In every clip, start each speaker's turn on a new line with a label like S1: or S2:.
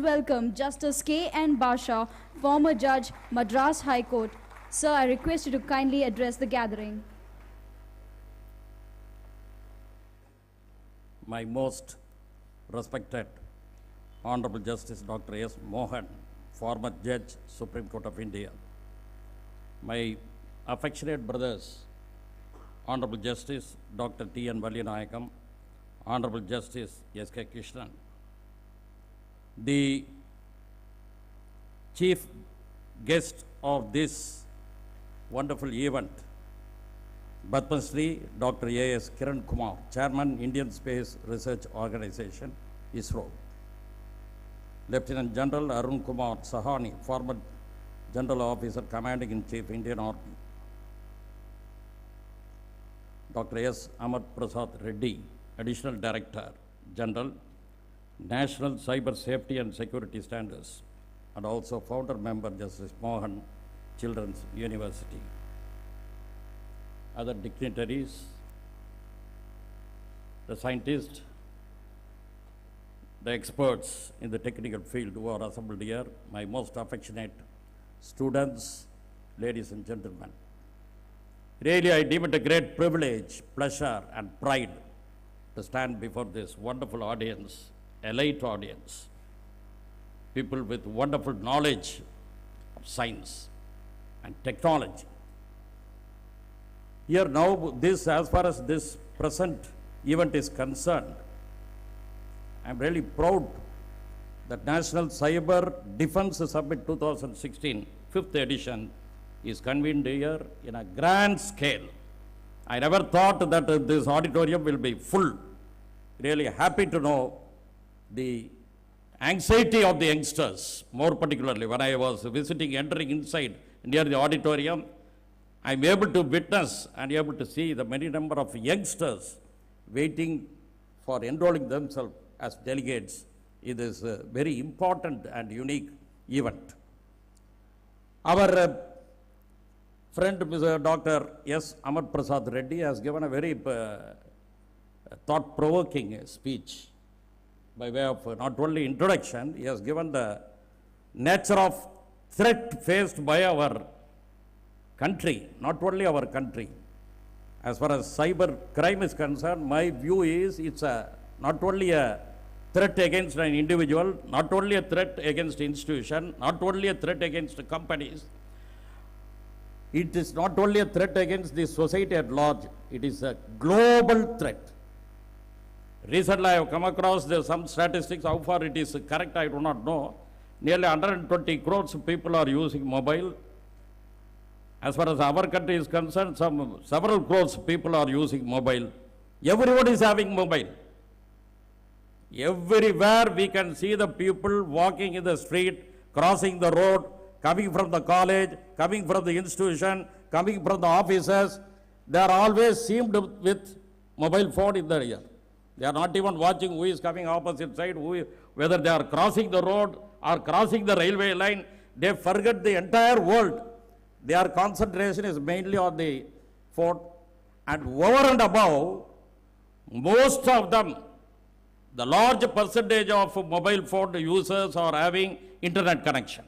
S1: welcome Justice K. N. Basha, former Judge, Madras High Court. Sir, I request you to kindly address the gathering.
S2: My most respected Honorable Justice Dr. S. Mohan, former Judge, Supreme Court of India. My affectionate brothers, Honorable Justice Dr. T. N. Valyanayakam, Honorable Justice S. K. Krishnan. The chief guest of this wonderful event, Padma Shri Dr. A. S. Kiran Kumar, Chairman, Indian Space Research Organization, ISRO. Lieutenant General Arun Kumar Sahani, former General Officer Commanding in Chief, Indian Army. Dr. S. Amar Prasad Reddy, Additional Director General, National Cyber Safety and Security Standards, and also founder member Justice Mohan, Children's University. Other dignitaries, the scientists, the experts in the technical field who are assembled here, my most affectionate students, ladies and gentlemen. Really, I deem it a great privilege, pleasure, and pride to stand before this wonderful audience, elite audience, people with wonderful knowledge of science and technology. Here now, this, as far as this present event is concerned, I am really proud that National Cyber Defense Summit 2016, 5th edition, is convened here in a grand scale. I never thought that this auditorium will be full. Really happy to know the anxiety of the youngsters, more particularly when I was entering inside near the auditorium, I'm able to witness and able to see the many number of youngsters waiting for enrolling themselves as delegates. It is a very important and unique event. Our friend Mr. Dr. S. Amar Prasad Reddy has given a very thought-provoking speech by way of not only introduction, he has given the nature of threat faced by our country, not only our country. As far as cyber crime is concerned, my view is it's not only a threat against an individual, not only a threat against institution, not only a threat against companies. It is not only a threat against the society at large, it is a global threat. Recently, I have come across some statistics. How far it is correct, I do not know. Nearly 120 crores of people are using mobile. As far as our country is concerned, several crores of people are using mobile. Everyone is having mobile. Everywhere we can see the people walking in the street, crossing the road, coming from the college, coming from the institution, coming from the offices. They are always seemed with mobile phone in their ear. They are not even watching who is coming opposite side, whether they are crossing the road or crossing the railway line. They forget the entire world. Their concentration is mainly on the phone. And over and above, most of them, the large percentage of mobile phone users are having internet connection.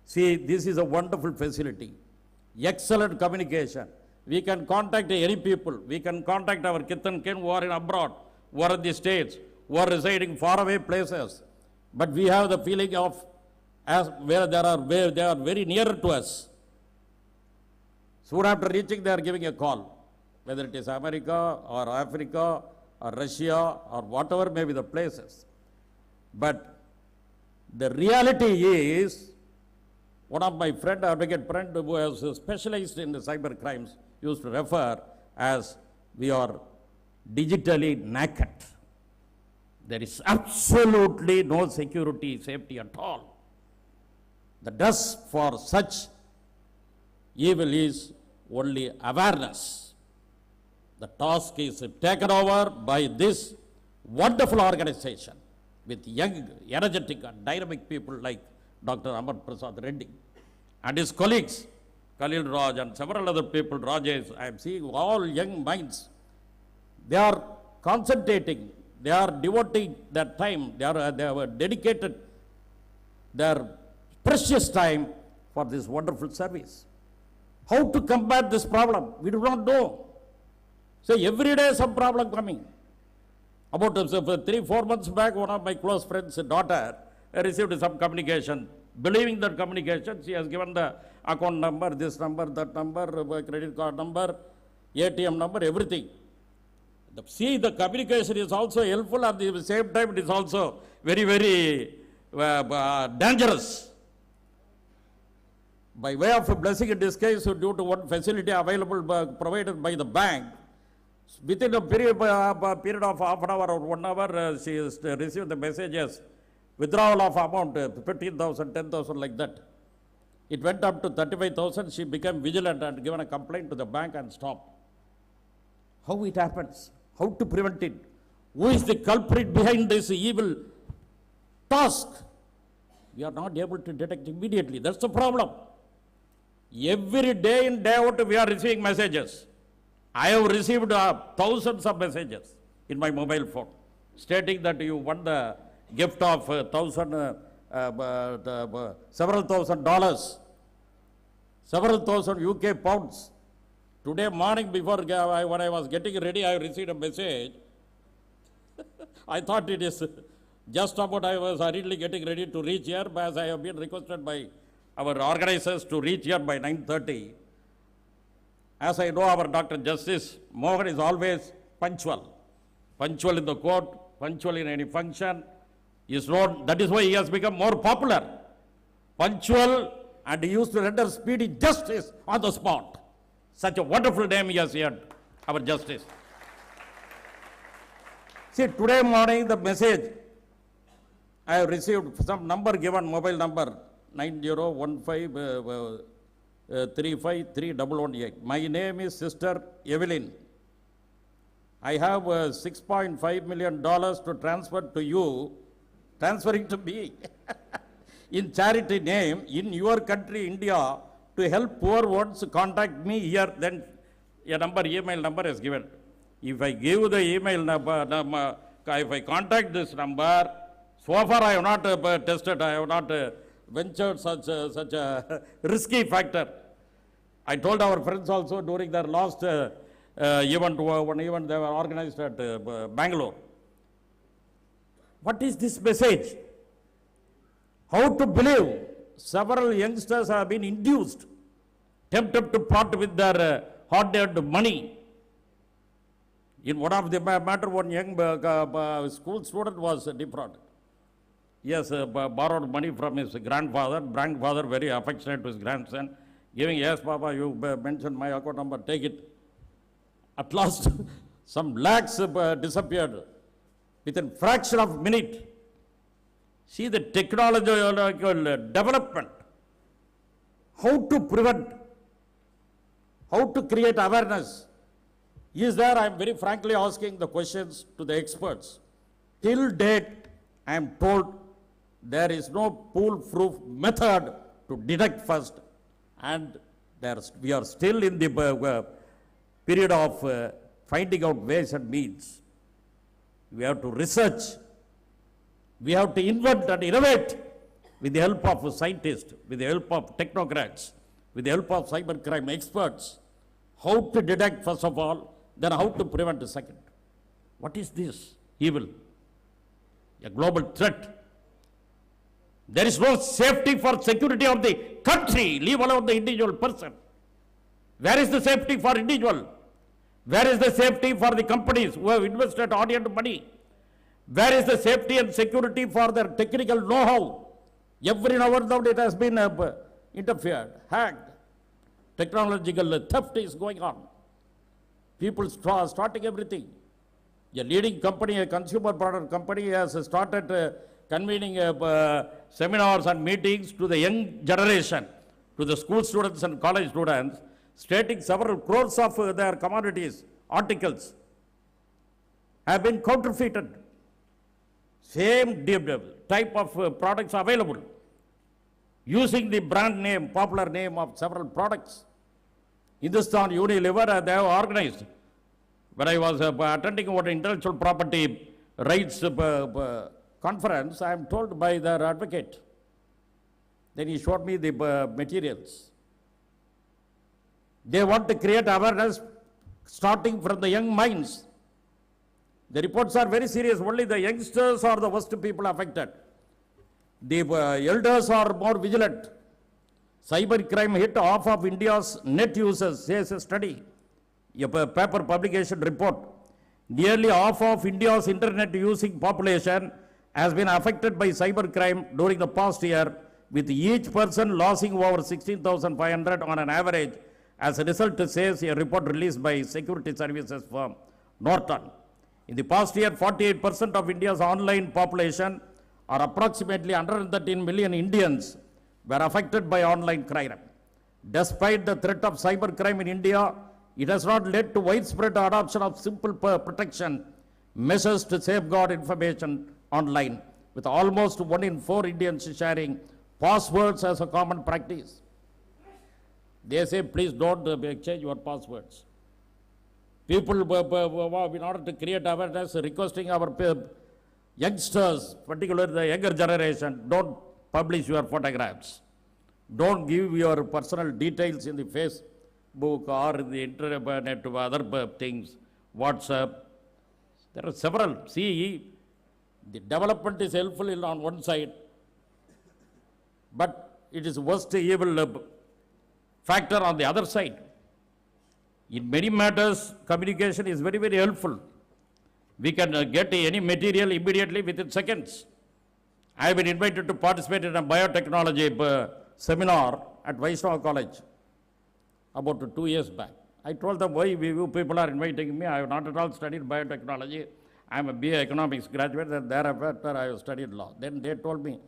S2: See, this is a wonderful facility, excellent communication. We can contact any people. We can contact our kith and kin who are in abroad, who are in the States, who are residing far away places. But we have the feeling of where they are very near to us. Soon after reaching, they are giving a call, whether it is America or Africa or Russia or whatever may be the places. But the reality is, one of my friend, advocate friend who has specialized in the cyber crimes, used to refer as we are digitally naked. There is absolutely no security, safety at all. The task for such evil is only awareness. The task is taken over by this wonderful organization with young, energetic and dynamic people like Dr. Amar Prasad Reddy and his colleagues, Khalil Raj and several other people, Rajesh. I am seeing all young minds. They are concentrating They are devoting their time, they have dedicated their precious time for this wonderful service. How to combat this problem? We do not know. So every day some problem coming. About 3-4 months back, one of my close friends' daughter received some communication. Believing that communication, she has given the account number, this number, that number, credit card number, ATM number, everything. See, the communication is also helpful, at the same time it is also very, very dangerous. By way of a blessing in disguise, due to one facility available provided by the bank, within a period of half an hour or 1 hour, she has received the messages, withdrawal of amount, 15,000, 10,000, like that. It went up to 35,000. She became vigilant and given a complaint to the bank and stopped. How it happens? How to prevent it? Who is the culprit behind this evil task? We are not able to detect immediately. That's the problem. Every day in, day out, we are receiving messages. I have received thousands of messages in my mobile phone stating that you won the gift of several thousand dollars, several thousand UK pounds. Today morning, before when I was getting ready, I received a message. I thought it is just about I was hurriedly getting ready to reach here, but as I have been requested by our organizers to reach here by 9:30. As I know, our Dr. Justice Mohan is always punctual. Punctual in the court, punctual in any function. Is known, that is why he has become more popular. Punctual, and he used to render speedy justice on the spot. Such a wonderful name he has earned, our justice. See, today morning the message I have received, some number given, mobile number 9015353118. My name is Sister Evelyn. I have $6.5 million to transfer to you, transferring to me in charity name in your country, India, to help poor ones. Contact me here. Then a number, email number is given. If I give the email number, if I contact this number, so far I have not tested, I have not ventured such a risky factor. I told our friends also during their last event, one event they were organized at Bangalore. What is this message? How to believe? Several youngsters have been induced, tempted to part with their hard-earned money. In one of the matter, one young school student was defrauded. He has borrowed money from his grandfather very affectionate to his grandson, giving, yes, Papa, you mentioned my account number, take it. At last, some lakhs disappeared within fraction of a minute. See the technological development. How to prevent, how to create awareness. Is there, I am very frankly asking the questions to the experts. Till date, I am told there is no foolproof method to detect first, and we are still in the period of finding out ways and means. We have to research. We have to invent and innovate with the help of scientists, with the help of technocrats, with the help of cybercrime experts. How to detect first of all, then how to prevent the second. What is this evil? A global threat. There is no safety for security of the country, leave alone the individual person. Where is the safety for individual? Where is the safety for the companies who have invested hard-earned money? Where is the safety and security for their technical know-how? Every now and then it has been interfered, hacked. Technological theft is going on. People starting everything. A leading company, a consumer product company, has started convening seminars and meetings to the young generation, to the school students and college students, stating several crores of their commodities, articles have been counterfeited. Same type of products available, using the brand name, popular name of several products. Hindustan Unilever, they have organized. When I was attending one intellectual property rights conference, I am told by their advocate. Then he showed me the materials. They want to create awareness starting from the young minds. The reports are very serious. Only the youngsters are the worst people affected. The elders are more vigilant. Cyber crime hit half of India's net users, says a study. A paper publication report. Nearly half of India's internet using population has been affected by cyber crime during the past year, with each person losing over 16,500 on an average. As a result, says a report released by security services firm Norton. In the past year, 48% of India's online population, or approximately 113 million Indians, were affected by online crime. Despite the threat of cyber crime in India, it has not led to widespread adoption of simple protection measures to safeguard information online, with almost 1 in 4 Indians sharing passwords as a common practice. They say, please don't exchange your passwords. People, in order to create awareness, requesting our youngsters, particularly the younger generation, don't publish your photographs. Don't give your personal details in the Facebook or in the internet to other things, WhatsApp. There are several. See, the development is helpful on one side, but it is worst evil factor on the other side. In many matters, communication is very, very helpful. We can get any material immediately within seconds. I have been invited to participate in a biotechnology seminar at Vaishnava College about 2 years back. I told them, why you people are inviting me? I have not at all studied biotechnology. I am a BA economics graduate, and thereafter I have studied law. Then they told me,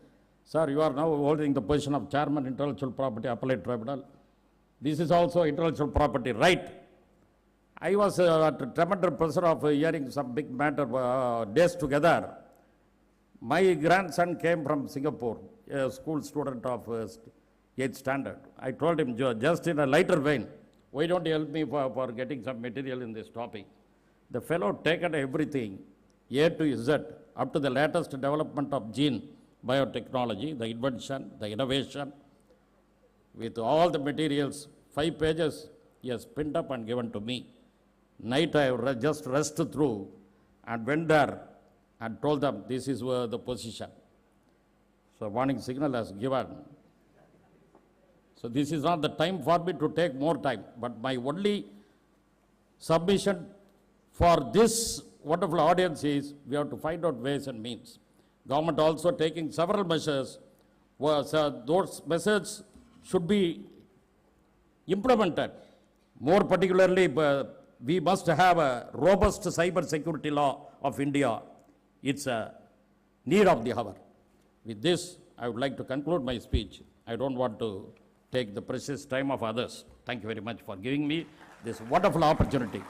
S2: sir, you are now holding the position of Chairman Intellectual Property Appellate Tribunal. This is also intellectual property right. I was at a tremendous pressure of hearing some big matter days together. My grandson came from Singapore, a school student of 8th standard. I told him, just in a lighter vein, why don't you help me for getting some material in this topic? The fellow taken everything, A to Z, up to the latest development of gene biotechnology, the invention, the innovation, with all the materials, 5 pages, he has pinned up and given to me. Night I just rested through and went there and told them this is the position. So warning signal has given. So this is not the time for me to take more time, but my only submission for this wonderful audience is we have to find out ways and means. Government also taking several measures. Those measures should be implemented. More particularly, we must have a robust cyber security law of India. It's a need of the hour. With this, I would like to conclude my speech. I don't want to take the precious time of others. Thank you very much for giving me this wonderful opportunity.